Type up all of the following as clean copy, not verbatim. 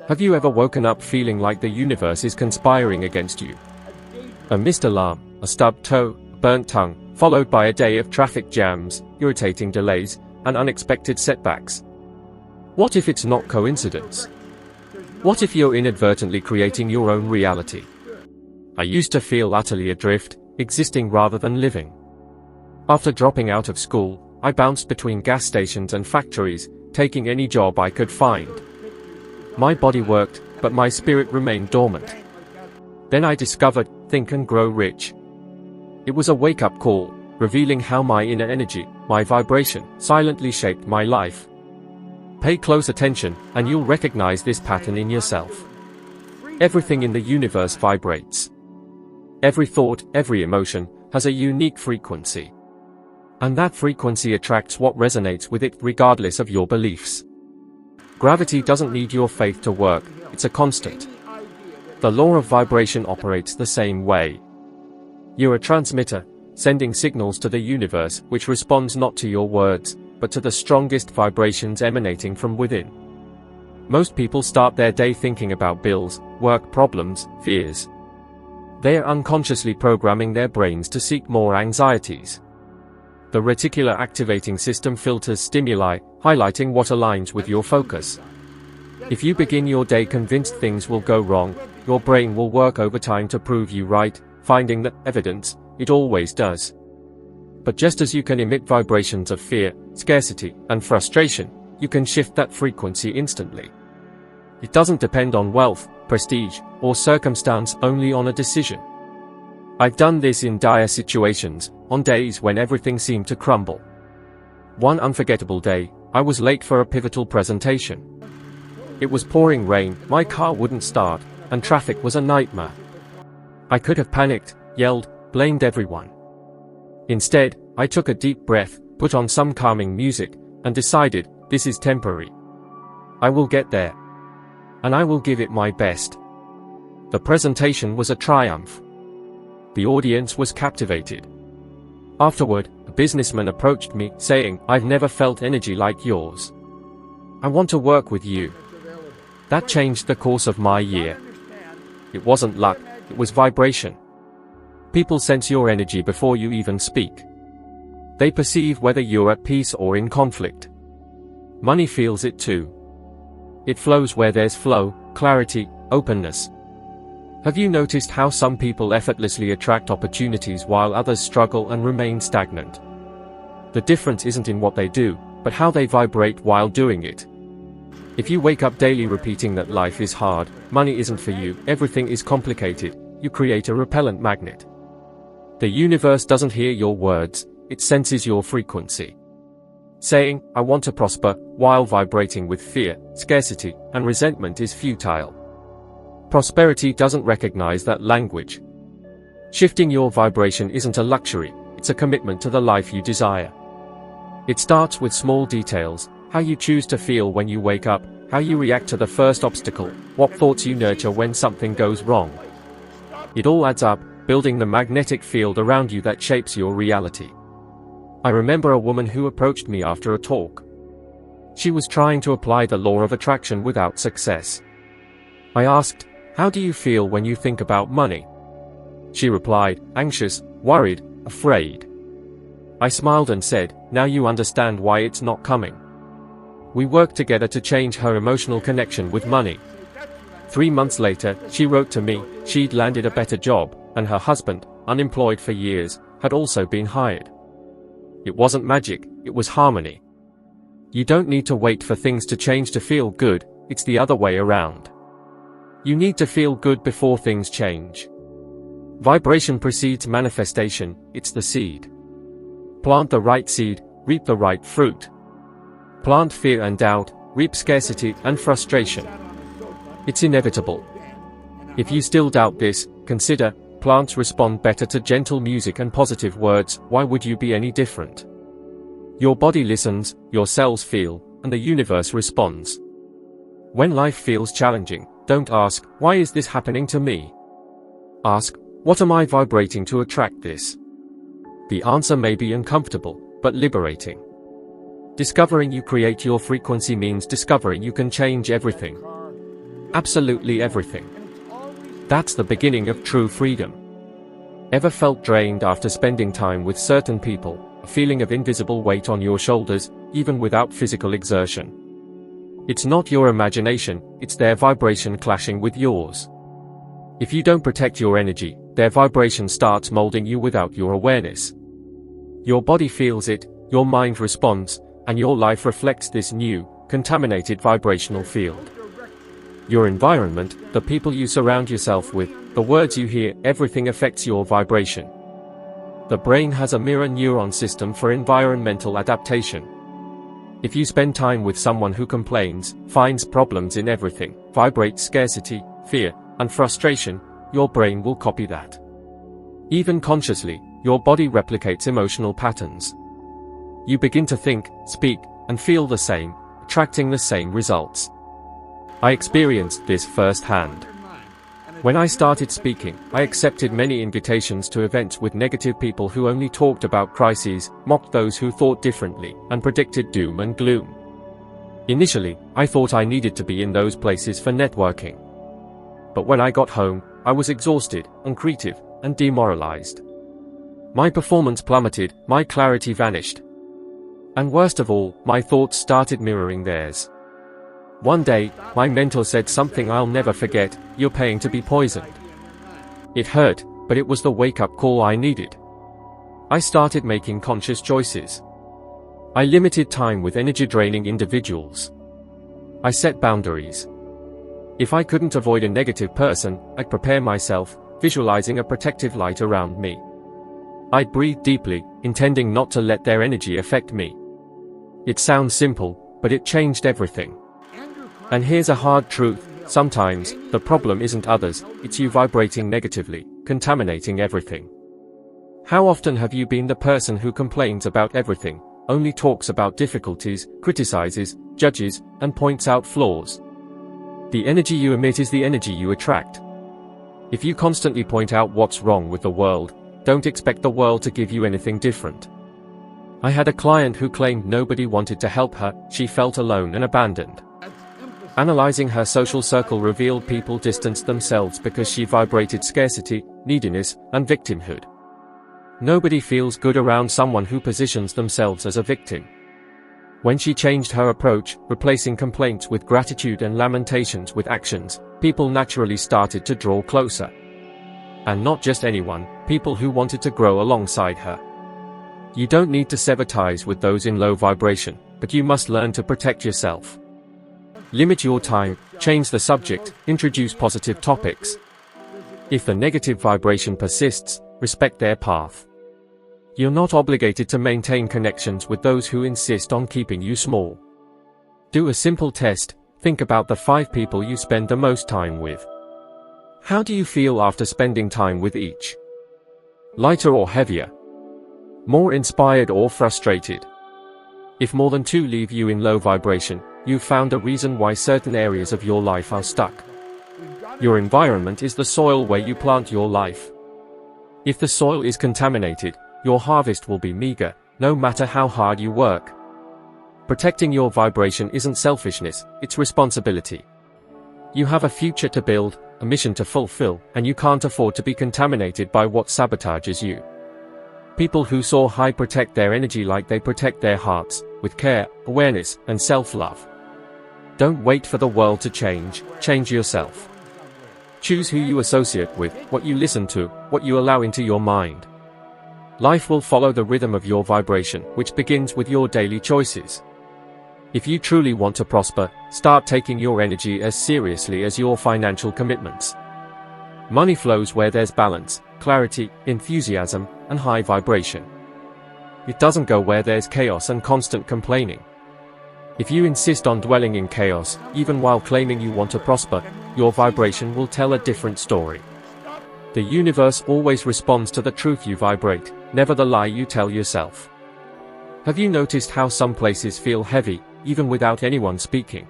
Have you ever woken up feeling like the universe is conspiring against you? A missed alarm, a stubbed toe, a burnt tongue, followed by a day of traffic jams, irritating delays, and unexpected setbacks. What if it's not coincidence? What if you're inadvertently creating your own reality? I used to feel utterly adrift, existing rather than living. After dropping out of school, I bounced between gas stations and factories, taking any job I could find. My body worked, but my spirit remained dormant. Then I discovered Think and Grow Rich. It was a wake-up call, revealing how my inner energy, my vibration, silently shaped my life. Pay close attention, and you'll recognize this pattern in yourself. Everything in the universe vibrates. Every thought, every emotion, has a unique frequency. And that frequency attracts what resonates with it regardless of your beliefs. Gravity doesn't need your faith to work, it's a constant. The law of vibration operates the same way. You're a transmitter, sending signals to the universe which responds not to your words, but to the strongest vibrations emanating from within. Most people start their day thinking about bills, work problems, fears. They are unconsciously programming their brains to seek more anxieties. The reticular activating system filters stimuli, highlighting what aligns with your focus. If you begin your day convinced things will go wrong, your brain will work overtime to prove you right, finding the evidence it always does. But just as you can emit vibrations of fear, scarcity, and frustration, you can shift that frequency instantly. It doesn't depend on wealth, prestige, or circumstance, only on a decision. I've done this in dire situations, on days when everything seemed to crumble. One unforgettable day, I was late for a pivotal presentation. It was pouring rain, my car wouldn't start, and traffic was a nightmare. I could have panicked, yelled, blamed everyone. Instead, I took a deep breath, put on some calming music, and decided, this is temporary. I will get there. And I will give it my best. The presentation was a triumph. The audience was captivated. Afterward, a businessman approached me, saying, I've never felt energy like yours. I want to work with you. That changed the course of my year. It wasn't luck, it was vibration. People sense your energy before you even speak. They perceive whether you're at peace or in conflict. Money feels it too. It flows where there's flow, clarity, openness. Have you noticed how some people effortlessly attract opportunities while others struggle and remain stagnant? The difference isn't in what they do, but how they vibrate while doing it. If you wake up daily repeating that life is hard, money isn't for you, everything is complicated, you create a repellent magnet. The universe doesn't hear your words, it senses your frequency. Saying, I want to prosper, while vibrating with fear, scarcity, and resentment is futile. Prosperity doesn't recognize that language. Shifting your vibration isn't a luxury, it's a commitment to the life you desire. It starts with small details, how you choose to feel when you wake up, how you react to the first obstacle, what thoughts you nurture when something goes wrong. It all adds up, building the magnetic field around you that shapes your reality. I remember a woman who approached me after a talk. She was trying to apply the law of attraction without success. I asked, how do you feel when you think about money? She replied, anxious, worried, afraid. I smiled and said, now you understand why it's not coming. We worked together to change her emotional connection with money. 3 months later, she wrote to me, she'd landed a better job, and her husband, unemployed for years, had also been hired. It wasn't magic, it was harmony. You don't need to wait for things to change to feel good, it's the other way around. You need to feel good before things change. Vibration precedes manifestation, it's the seed. Plant the right seed, reap the right fruit. Plant fear and doubt, reap scarcity and frustration. It's inevitable. If you still doubt this, consider, plants respond better to gentle music and positive words, why would you be any different? Your body listens, your cells feel, and the universe responds. When life feels challenging, don't ask, why is this happening to me? Ask, what am I vibrating to attract this? The answer may be uncomfortable, but liberating. Discovering you create your frequency means discovering you can change everything. Absolutely everything. That's the beginning of true freedom. Ever felt drained after spending time with certain people, a feeling of invisible weight on your shoulders, even without physical exertion? It's not your imagination, it's their vibration clashing with yours. If you don't protect your energy, their vibration starts molding you without your awareness. Your body feels it, your mind responds, and your life reflects this new, contaminated vibrational field. Your environment, the people you surround yourself with, the words you hear, everything affects your vibration. The brain has a mirror neuron system for environmental adaptation. If you spend time with someone who complains, finds problems in everything, vibrates scarcity, fear, and frustration, your brain will copy that. Even consciously, your body replicates emotional patterns. You begin to think, speak, and feel the same, attracting the same results. I experienced this firsthand. When I started speaking, I accepted many invitations to events with negative people who only talked about crises, mocked those who thought differently, and predicted doom and gloom. Initially, I thought I needed to be in those places for networking. But when I got home, I was exhausted, uncreative, and demoralized. My performance plummeted, my clarity vanished. And worst of all, my thoughts started mirroring theirs. One day, my mentor said something I'll never forget: "You're paying to be poisoned." It hurt, but it was the wake-up call I needed. I started making conscious choices. I limited time with energy-draining individuals. I set boundaries. If I couldn't avoid a negative person, I'd prepare myself, visualizing a protective light around me. I'd breathe deeply, intending not to let their energy affect me. It sounds simple, but it changed everything. And here's a hard truth: sometimes, the problem isn't others, it's you vibrating negatively, contaminating everything. How often have you been the person who complains about everything, only talks about difficulties, criticizes, judges, and points out flaws? The energy you emit is the energy you attract. If you constantly point out what's wrong with the world, don't expect the world to give you anything different. I had a client who claimed nobody wanted to help her, she felt alone and abandoned. Analyzing her social circle revealed people distanced themselves because she vibrated scarcity, neediness, and victimhood. Nobody feels good around someone who positions themselves as a victim. When she changed her approach, replacing complaints with gratitude and lamentations with actions, people naturally started to draw closer. And not just anyone, people who wanted to grow alongside her. You don't need to sever ties with those in low vibration, but you must learn to protect yourself. Limit your time, change the subject, introduce positive topics. If the negative vibration persists, respect their path. You're not obligated to maintain connections with those who insist on keeping you small. Do a simple test: think about the 5 people you spend the most time with. How do you feel after spending time with each? Lighter or heavier? More inspired or frustrated? If more than 2 leave you in low vibration, you've found a reason why certain areas of your life are stuck. Your environment is the soil where you plant your life. If the soil is contaminated, your harvest will be meager, no matter how hard you work. Protecting your vibration isn't selfishness, it's responsibility. You have a future to build, a mission to fulfill, and you can't afford to be contaminated by what sabotages you. People who soar high protect their energy like they protect their hearts, with care, awareness, and self-love. Don't wait for the world to change yourself. Choose who you associate with, what you listen to, what you allow into your mind. Life will follow the rhythm of your vibration, which begins with your daily choices. If you truly want to prosper, start taking your energy as seriously as your financial commitments. Money flows where there's balance, clarity, enthusiasm, and high vibration. It doesn't go where there's chaos and constant complaining. If you insist on dwelling in chaos, even while claiming you want to prosper, your vibration will tell a different story. The universe always responds to the truth you vibrate, never the lie you tell yourself. Have you noticed how some places feel heavy, even without anyone speaking?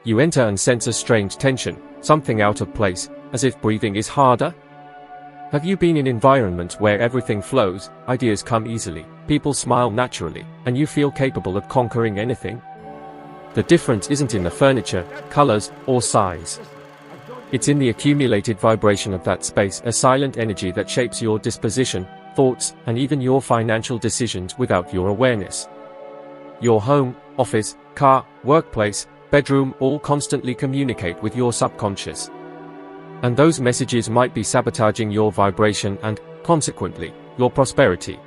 You enter and sense a strange tension, something out of place, as if breathing is harder? Have you been in environments where everything flows, ideas come easily, people smile naturally, and you feel capable of conquering anything? The difference isn't in the furniture, colors, or size. It's in the accumulated vibration of that space, a silent energy that shapes your disposition, thoughts, and even your financial decisions without your awareness. Your home, office, car, workplace, bedroom all constantly communicate with your subconscious. And those messages might be sabotaging your vibration and, consequently, your prosperity.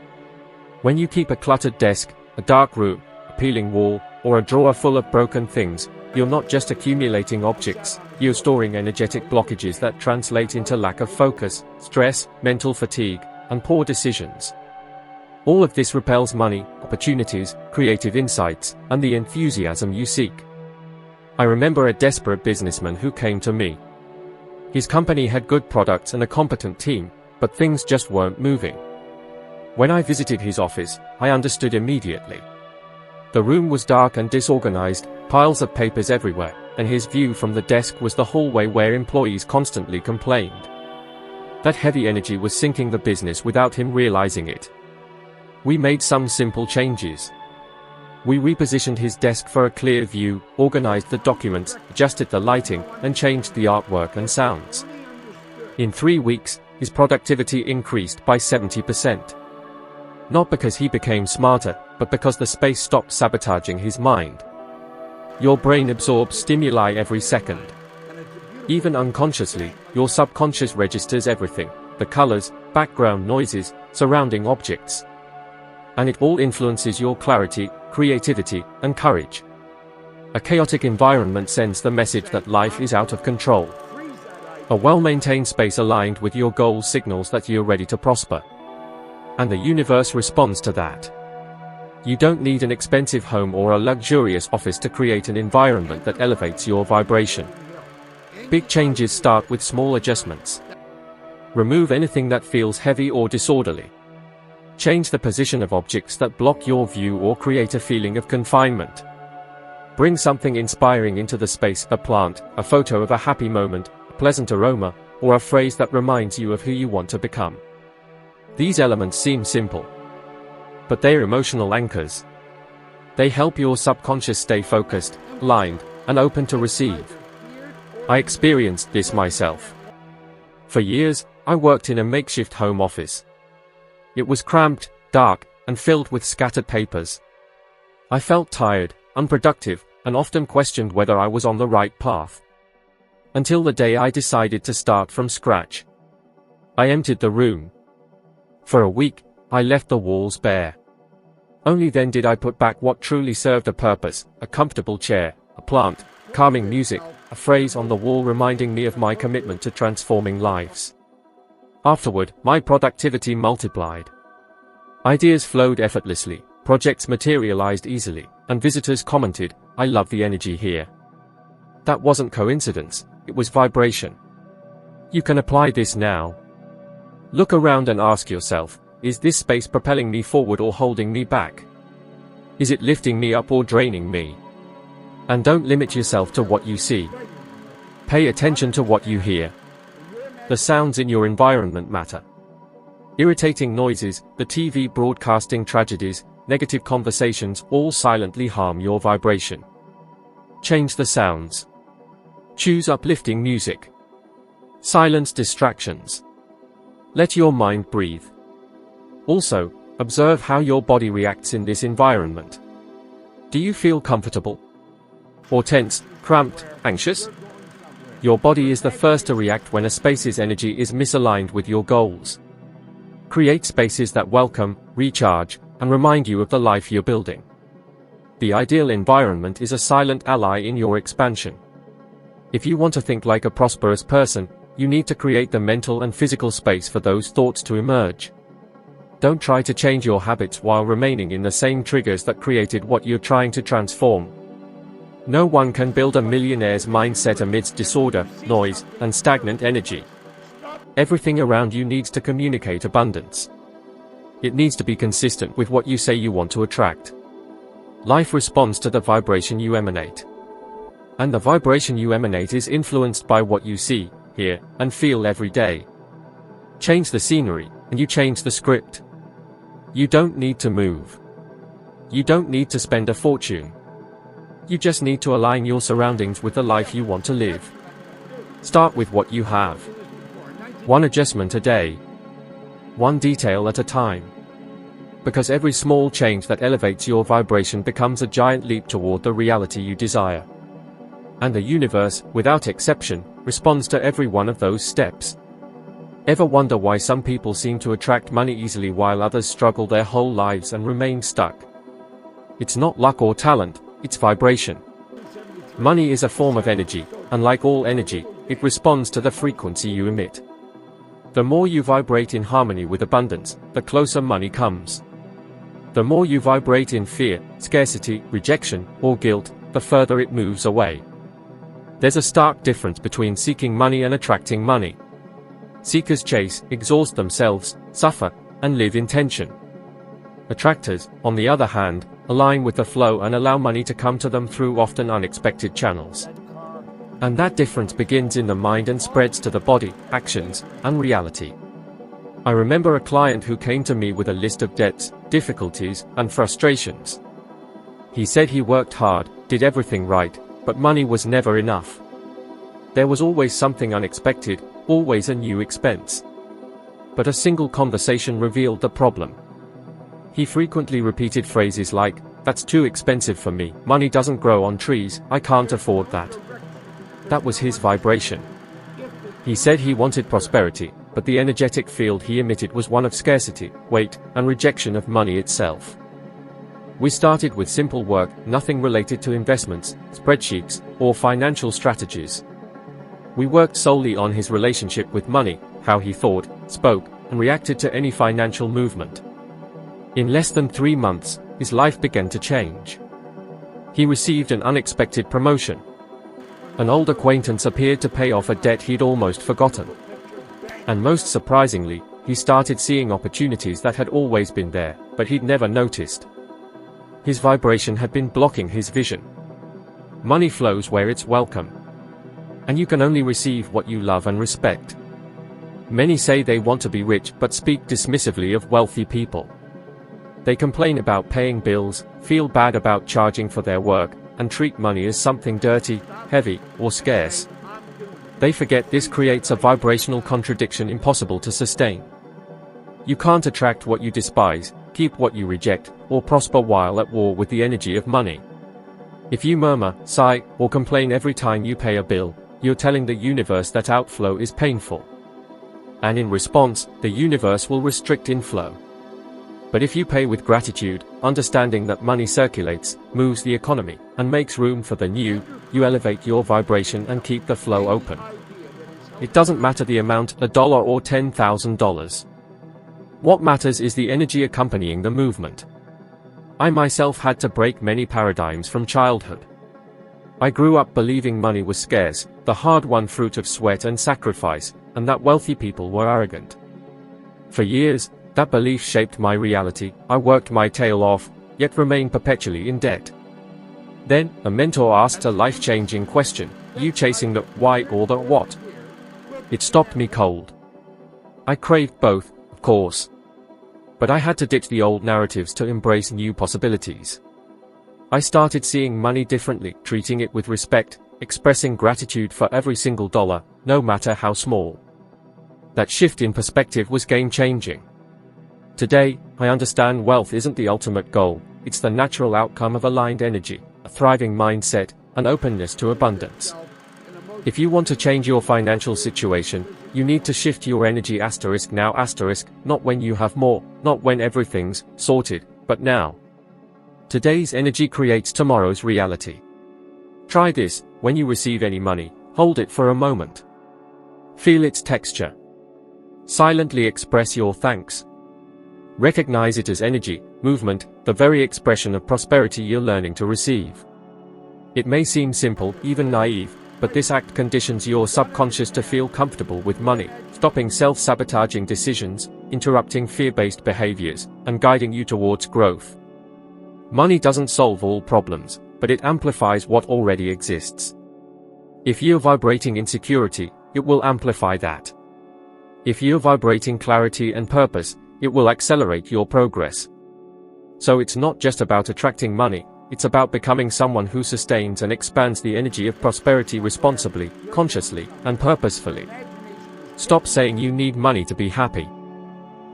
When you keep a cluttered desk, a dark room, a peeling wall, or a drawer full of broken things, you're not just accumulating objects, you're storing energetic blockages that translate into lack of focus, stress, mental fatigue, and poor decisions. All of this repels money, opportunities, creative insights, and the enthusiasm you seek. I remember a desperate businessman who came to me. His company had good products and a competent team, but things just weren't moving. When I visited his office, I understood immediately. The room was dark and disorganized, piles of papers everywhere, and his view from the desk was the hallway where employees constantly complained. That heavy energy was sinking the business without him realizing it. We made some simple changes. We repositioned his desk for a clear view, organized the documents, adjusted the lighting, and changed the artwork and sounds. In 3 weeks, his productivity increased by 70%. Not because he became smarter, but because the space stopped sabotaging his mind. Your brain absorbs stimuli every second. Even unconsciously, your subconscious registers everything: the colors, background noises, surrounding objects. And it all influences your clarity, creativity, and courage. A chaotic environment sends the message that life is out of control. A well-maintained space aligned with your goals signals that you're ready to prosper. And the universe responds to that. You don't need an expensive home or a luxurious office to create an environment that elevates your vibration. Big changes start with small adjustments. Remove anything that feels heavy or disorderly. Change the position of objects that block your view or create a feeling of confinement. Bring something inspiring into the space: a plant, a photo of a happy moment, a pleasant aroma, or a phrase that reminds you of who you want to become. These elements seem simple, but they're emotional anchors. They help your subconscious stay focused, aligned, and open to receive. I experienced this myself. For years, I worked in a makeshift home office. It was cramped, dark, and filled with scattered papers. I felt tired, unproductive, and often questioned whether I was on the right path. Until the day I decided to start from scratch. I emptied the room. For a week, I left the walls bare. Only then did I put back what truly served a purpose: a comfortable chair, a plant, calming music, a phrase on the wall reminding me of my commitment to transforming lives. Afterward, my productivity multiplied. Ideas flowed effortlessly, projects materialized easily, and visitors commented, "I love the energy here." That wasn't coincidence, it was vibration. You can apply this now. Look around and ask yourself, is this space propelling me forward or holding me back? Is it lifting me up or draining me? And don't limit yourself to what you see. Pay attention to what you hear. The sounds in your environment matter. Irritating noises, the TV broadcasting tragedies, negative conversations all silently harm your vibration. Change the sounds. Choose uplifting music. Silence distractions. Let your mind breathe. Also, observe how your body reacts in this environment. Do you feel comfortable? Or tense, cramped, anxious? Your body is the first to react when a space's energy is misaligned with your goals. Create spaces that welcome, recharge, and remind you of the life you're building. The ideal environment is a silent ally in your expansion. If you want to think like a prosperous person, you need to create the mental and physical space for those thoughts to emerge. Don't try to change your habits while remaining in the same triggers that created what you're trying to transform. No one can build a millionaire's mindset amidst disorder, noise, and stagnant energy. Everything around you needs to communicate abundance. It needs to be consistent with what you say you want to attract. Life responds to the vibration you emanate. And the vibration you emanate is influenced by what you see, hear, and feel every day. Change the scenery, and you change the script. You don't need to move. You don't need to spend a fortune. You just need to align your surroundings with the life you want to live. Start with what you have. One adjustment a day. One detail at a time. Because every small change that elevates your vibration becomes a giant leap toward the reality you desire. And the universe, without exception, responds to every one of those steps. Ever wonder why some people seem to attract money easily while others struggle their whole lives and remain stuck? It's not luck or talent, it's vibration. Money is a form of energy, and like all energy, it responds to the frequency you emit. The more you vibrate in harmony with abundance, the closer money comes. The more you vibrate in fear, scarcity, rejection, or guilt, the further it moves away. There's a stark difference between seeking money and attracting money. Seekers chase, exhaust themselves, suffer, and live in tension. Attractors, on the other hand, align with the flow and allow money to come to them through often unexpected channels. And that difference begins in the mind and spreads to the body, actions, and reality. I remember a client who came to me with a list of debts, difficulties, and frustrations. He said he worked hard, did everything right, but money was never enough. There was always something unexpected, always a new expense. But a single conversation revealed the problem. He frequently repeated phrases like, "That's too expensive for me, money doesn't grow on trees, I can't afford that." That was his vibration. He said he wanted prosperity, but the energetic field he emitted was one of scarcity, weight, and rejection of money itself. We started with simple work, nothing related to investments, spreadsheets, or financial strategies. We worked solely on his relationship with money, how he thought, spoke, and reacted to any financial movement. In less than 3 months, his life began to change. He received an unexpected promotion. An old acquaintance appeared to pay off a debt he'd almost forgotten. And most surprisingly, he started seeing opportunities that had always been there, but he'd never noticed. His vibration had been blocking his vision. Money flows where it's welcome. And you can only receive what you love and respect. Many say they want to be rich but speak dismissively of wealthy people. They complain about paying bills, feel bad about charging for their work, and treat money as something dirty, heavy, or scarce. They forget this creates a vibrational contradiction impossible to sustain. You can't attract what you despise, keep what you reject, or prosper while at war with the energy of money. If you murmur, sigh, or complain every time you pay a bill, you're telling the universe that outflow is painful. And in response, the universe will restrict inflow. But if you pay with gratitude, understanding that money circulates, moves the economy, and makes room for the new, you elevate your vibration and keep the flow open. It doesn't matter the amount, $1 or $10,000. What matters is the energy accompanying the movement. I myself had to break many paradigms from childhood. I grew up believing money was scarce, the hard-won fruit of sweat and sacrifice, and that wealthy people were arrogant. For years, that belief shaped my reality. I worked my tail off, yet remained perpetually in debt. Then, a mentor asked a life-changing question, you chasing the why or the what? It stopped me cold. I craved both, of course. But I had to ditch the old narratives to embrace new possibilities. I started seeing money differently, treating it with respect, expressing gratitude for every single dollar, no matter how small. That shift in perspective was game-changing. Today, I understand wealth isn't the ultimate goal, it's the natural outcome of aligned energy, a thriving mindset, and openness to abundance. If you want to change your financial situation, you need to shift your energy now not when you have more, not when everything's sorted, but now. Today's energy creates tomorrow's reality. Try this, when you receive any money, hold it for a moment. Feel its texture. Silently express your thanks. Recognize it as energy, movement, the very expression of prosperity you're learning to receive. It may seem simple, even naive, but this act conditions your subconscious to feel comfortable with money, stopping self-sabotaging decisions, interrupting fear-based behaviors, and guiding you towards growth. Money doesn't solve all problems, but it amplifies what already exists. If you're vibrating insecurity, it will amplify that. If you're vibrating clarity and purpose, it will accelerate your progress. So it's not just about attracting money, It's about becoming someone who sustains and expands the energy of prosperity responsibly, consciously, and purposefully. Stop saying you need money to be happy.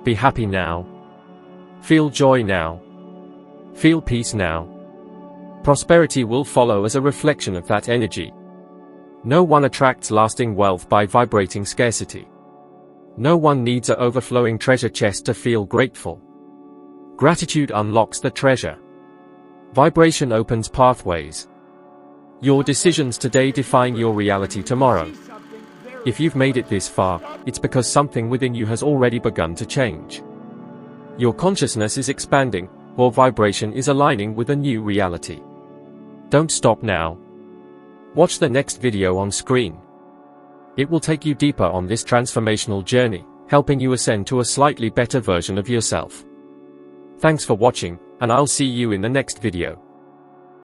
Be happy now. Feel joy now. Feel peace now. Prosperity will follow as a reflection of that energy. No one attracts lasting wealth by vibrating scarcity. No one needs an overflowing treasure chest to feel grateful. Gratitude unlocks the treasure. Vibration opens pathways. Your decisions today define your reality tomorrow. If you've made it this far, it's because something within you has already begun to change. Your consciousness is expanding, or vibration is aligning with a new reality. Don't stop now. Watch the next video on screen. It will take you deeper on this transformational journey, helping you ascend to a slightly better version of yourself. Thanks for watching, and I'll see you in the next video.